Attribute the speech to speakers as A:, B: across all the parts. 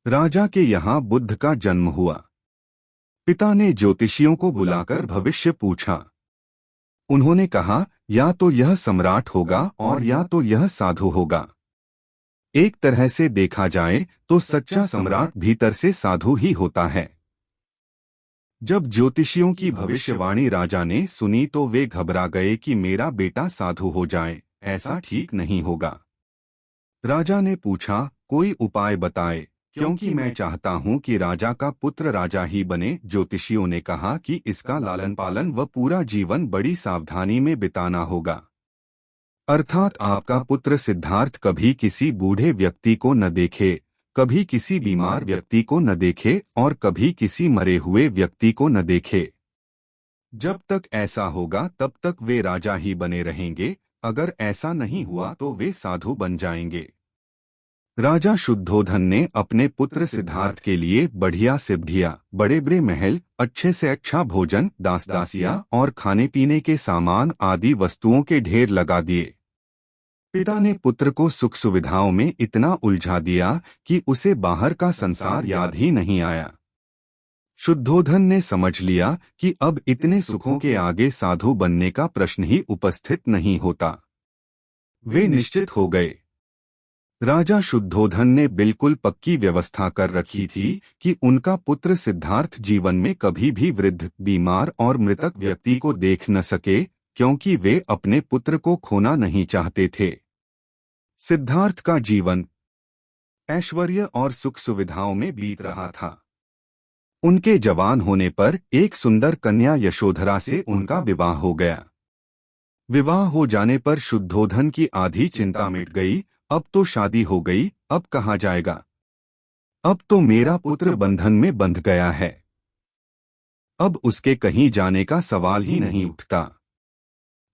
A: राजा के यहाँ बुद्ध का जन्म हुआ। पिता ने ज्योतिषियों को बुलाकर भविष्य पूछा। उन्होंने कहा, या तो यह सम्राट होगा और या तो यह साधु होगा। एक तरह से देखा जाए तो सच्चा सम्राट भीतर से साधु ही होता है। जब ज्योतिषियों की भविष्यवाणी राजा ने सुनी तो वे घबरा गए कि मेरा बेटा साधु हो जाए, ऐसा ठीक नहीं होगा। राजा ने पूछा, कोई उपाय बताए, क्योंकि मैं चाहता हूं कि राजा का पुत्र राजा ही बने। ज्योतिषियों ने कहा कि इसका लालन पालन व पूरा जीवन बड़ी सावधानी में बिताना होगा। अर्थात आपका पुत्र सिद्धार्थ कभी किसी बूढ़े व्यक्ति को न देखे, कभी किसी बीमार व्यक्ति को न देखे और कभी किसी मरे हुए व्यक्ति को न देखे। जब तक ऐसा होगा तब तक वे राजा ही बने रहेंगे। अगर ऐसा नहीं हुआ तो वे साधु बन जाएंगे। राजा शुद्धोधन ने अपने पुत्र सिद्धार्थ के लिए बढ़िया से बढ़िया बड़े बड़े महल, अच्छे से अच्छा भोजन, दास दासियां और खाने पीने के सामान आदि वस्तुओं के ढेर लगा दिए। पिता ने पुत्र को सुख सुविधाओं में इतना उलझा दिया कि उसे बाहर का संसार याद ही नहीं आया। शुद्धोधन ने समझ लिया कि अब इतने सुखों के आगे साधु बनने का प्रश्न ही उपस्थित नहीं होता। वे निश्चित हो गए। राजा शुद्धोधन ने बिल्कुल पक्की व्यवस्था कर रखी थी कि उनका पुत्र सिद्धार्थ जीवन में कभी भी वृद्ध, बीमार और मृतक व्यक्ति को देख न सके, क्योंकि वे अपने पुत्र को खोना नहीं चाहते थे। सिद्धार्थ का जीवन ऐश्वर्य और सुख सुविधाओं में बीत रहा था। उनके जवान होने पर एक सुंदर कन्या यशोधरा से उनका विवाह हो गया। विवाह हो जाने पर शुद्धोधन की आधी चिंता मिट गई। अब तो शादी हो गई, अब कहाँ जाएगा? अब तो मेरा पुत्र बंधन में बंध गया है। अब उसके कहीं जाने का सवाल ही नहीं उठता।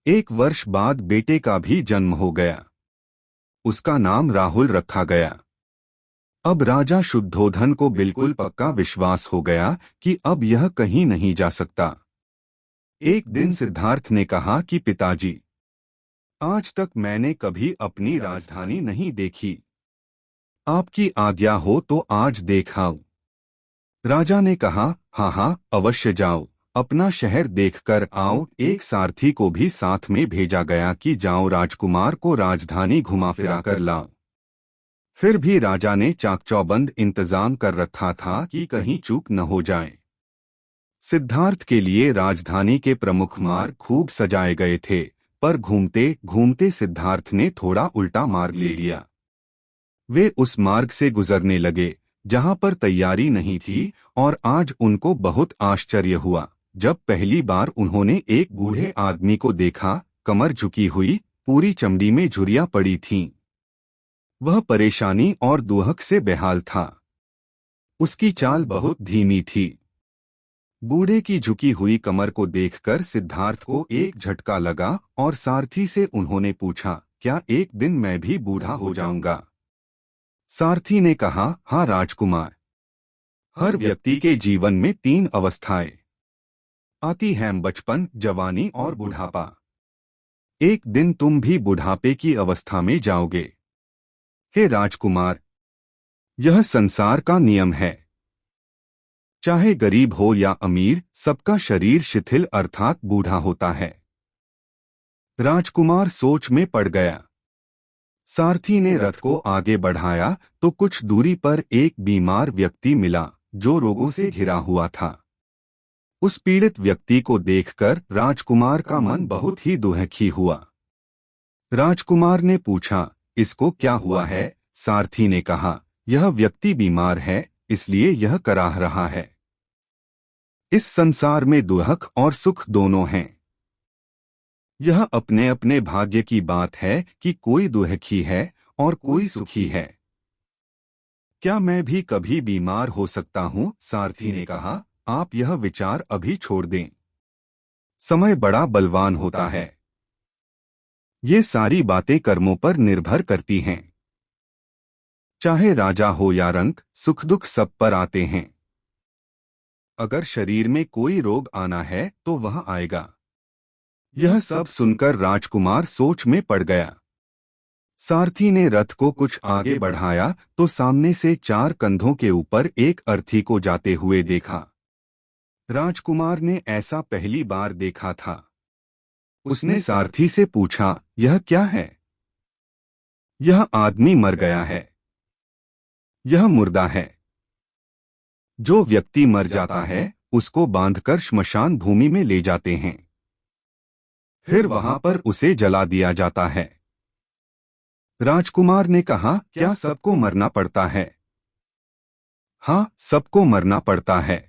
A: 1 वर्ष बाद बेटे का भी जन्म हो गया। उसका नाम राहुल रखा गया। अब राजा शुद्धोधन को बिल्कुल पक्का विश्वास हो गया कि अब यह कहीं नहीं जा सकता। एक दिन सिद्धार्थ ने कहा कि पिताजी, आज तक मैंने कभी अपनी राजधानी नहीं देखी। आपकी आज्ञा हो तो आज देख आऊं। राजा ने कहा, हाँ हाँ, अवश्य जाओ, अपना शहर देखकर आओ। एक सारथी को भी साथ में भेजा गया कि जाओ राजकुमार को राजधानी घुमा फिरा कर लाओ। फिर भी राजा ने चाकचौबंद इंतजाम कर रखा था कि कहीं चूक न हो जाए। सिद्धार्थ के लिए राजधानी के प्रमुख मार्ग खूब सजाए गए थे, पर घूमते घूमते सिद्धार्थ ने थोड़ा उल्टा मार्ग ले लिया। वे उस मार्ग से गुजरने लगे जहां पर तैयारी नहीं थी, और आज उनको बहुत आश्चर्य हुआ जब पहली बार उन्होंने एक बूढ़े आदमी को देखा। कमर झुकी हुई, पूरी चमड़ी में झुर्रियां पड़ी थीं। वह परेशानी और दुहक से बेहाल था। उसकी चाल बहुत धीमी थी। बूढ़े की झुकी हुई कमर को देखकर सिद्धार्थ को एक झटका लगा और सारथी से उन्होंने पूछा, क्या एक दिन मैं भी बूढ़ा हो जाऊंगा? सारथी ने कहा, हाँ राजकुमार, हर व्यक्ति के जीवन में 3 अवस्थाएं आती हैं, बचपन, जवानी और बुढ़ापा। एक दिन तुम भी बुढ़ापे की अवस्था में जाओगे। हे राजकुमार, यह संसार का नियम है। चाहे गरीब हो या अमीर, सबका शरीर शिथिल अर्थात बूढ़ा होता है। राजकुमार सोच में पड़ गया। सारथी ने रथ को आगे बढ़ाया तो कुछ दूरी पर एक बीमार व्यक्ति मिला जो रोगों से घिरा हुआ था। उस पीड़ित व्यक्ति को देखकर राजकुमार का मन बहुत ही दुखी हुआ। राजकुमार ने पूछा, इसको क्या हुआ है? सारथी ने कहा, यह व्यक्ति बीमार है, इसलिए यह कराह रहा है। इस संसार में दुख और सुख दोनों हैं। यह अपने अपने भाग्य की बात है कि कोई दुखी है और कोई सुखी है। क्या मैं भी कभी बीमार हो सकता हूँ? सारथी ने कहा, आप यह विचार अभी छोड़ दें। समय बड़ा बलवान होता है। ये सारी बातें कर्मों पर निर्भर करती हैं। चाहे राजा हो या रंक, सुख दुख सब पर आते हैं। अगर शरीर में कोई रोग आना है तो वह आएगा। यह सब सुनकर राजकुमार सोच में पड़ गया। सारथी ने रथ को कुछ आगे बढ़ाया तो सामने से 4 कंधों के ऊपर एक अर्थी को जाते हुए देखा। राजकुमार ने ऐसा पहली बार देखा था। उसने सारथी से पूछा, यह क्या है? यह आदमी मर गया है। यह मुर्दा है। जो व्यक्ति मर जाता है उसको बांधकर श्मशान भूमि में ले जाते हैं, फिर वहां पर उसे जला दिया जाता है। राजकुमार ने कहा, क्या सबको मरना पड़ता है? हाँ, सबको मरना पड़ता है।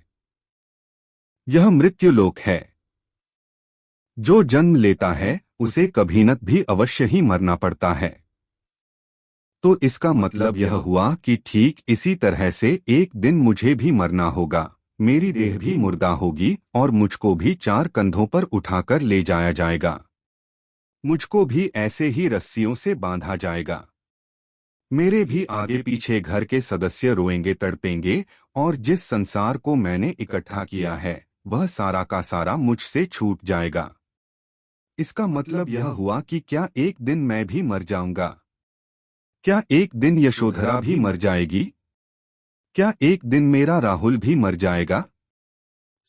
A: यह मृत्युलोक है। जो जन्म लेता है उसे कभी न भी अवश्य ही मरना पड़ता है। तो इसका मतलब यह हुआ कि ठीक इसी तरह से एक दिन मुझे भी मरना होगा। मेरी देह भी मुर्दा होगी और मुझको भी 4 कंधों पर उठाकर ले जाया जाएगा। मुझको भी ऐसे ही रस्सियों से बांधा जाएगा। मेरे भी आगे पीछे घर के सदस्य रोएंगे, तड़पेंगे, और जिस संसार को मैंने इकट्ठा किया है वह सारा का सारा मुझसे छूट जाएगा। इसका मतलब यह हुआ कि क्या एक दिन मैं भी मर जाऊंगा? क्या एक दिन यशोधरा भी मर जाएगी? क्या एक दिन मेरा राहुल भी मर जाएगा?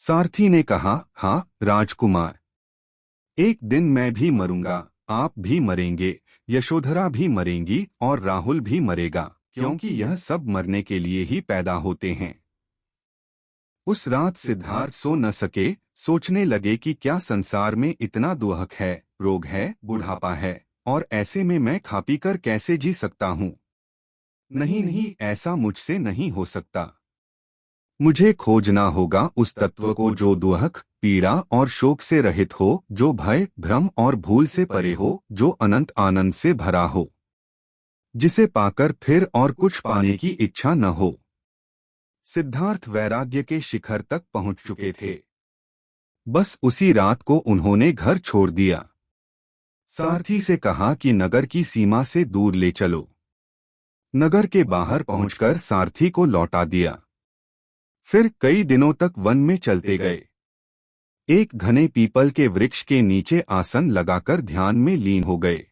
A: सारथी ने कहा, हाँ राजकुमार, एक दिन मैं भी मरूंगा, आप भी मरेंगे, यशोधरा भी मरेंगी और राहुल भी मरेगा, क्योंकि यह सब मरने के लिए ही पैदा होते हैं। उस रात सिद्धार्थ सो न सके। सोचने लगे कि क्या संसार में इतना दुहक है, रोग है, बुढ़ापा है, और ऐसे में मैं खा पी कर कैसे जी सकता हूँ? नहीं नहीं, ऐसा मुझसे नहीं हो सकता। मुझे खोजना होगा उस तत्व को जो दुहक, पीड़ा और शोक से रहित हो, जो भय, भ्रम और भूल से परे हो, जो अनंत आनंद से भरा हो, जिसे पाकर फिर और कुछ पाने की इच्छा न हो। सिद्धार्थ वैराग्य के शिखर तक पहुंच चुके थे। बस उसी रात को उन्होंने घर छोड़ दिया। सारथी से कहा कि नगर की सीमा से दूर ले चलो। नगर के बाहर पहुंचकर सारथी को लौटा दिया। फिर कई दिनों तक वन में चलते गए। एक घने पीपल के वृक्ष के नीचे आसन लगाकर ध्यान में लीन हो गए।